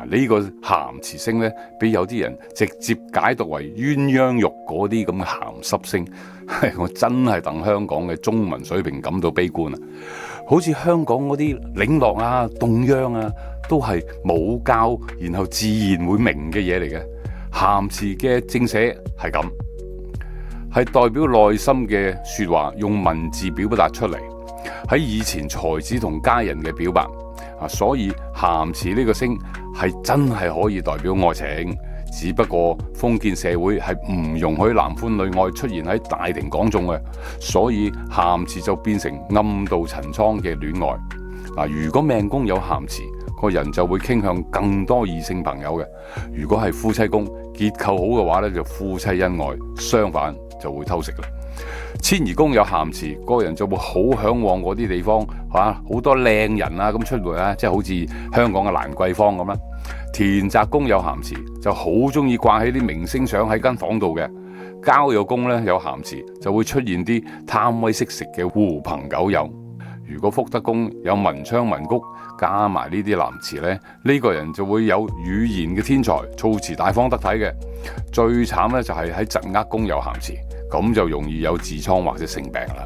呢個咸詞星呢，俾有啲人直接解讀為鴛鴦浴嗰啲咁嘅鹹濕星，我真係戥香港嘅中文水平感到悲觀啊！好似香港嗰啲嶺洛啊、凍央啊，都係冇教，然後自然會明嘅嘢嚟嘅。咸詞嘅正寫係咁，係代表內心嘅說話，用文字表達出嚟，喺以前才子同佳人嘅表白。所以咸詞呢個星係真係可以代表愛情，只不過封建社會係唔容許男歡女愛出現喺大庭廣眾嘅，所以咸詞就變成暗度陳倉嘅戀愛。如果命宮有咸詞，個人就會傾向更多異性朋友嘅；如果係夫妻宮結構好嘅話呢，就夫妻恩愛；相反就會偷食啦。遷移宮有咸詞，個人就會好向往嗰啲地方，好多靚人啊咁出沒啊，即係好似香港嘅蘭桂坊咁啦。田宅宮有咸詞，就好中意掛起啲明星相喺間房度嘅。交友宮呢有咸詞，就會出現啲貪威識食嘅狐朋狗友。如果福德宮有文昌文曲加埋呢啲男詞呢，呢個人就會有語言嘅天才，措辭大方得體嘅。最慘呢，就係喺疾厄宮有咸詞，咁就容易有痔瘡或者性病啦。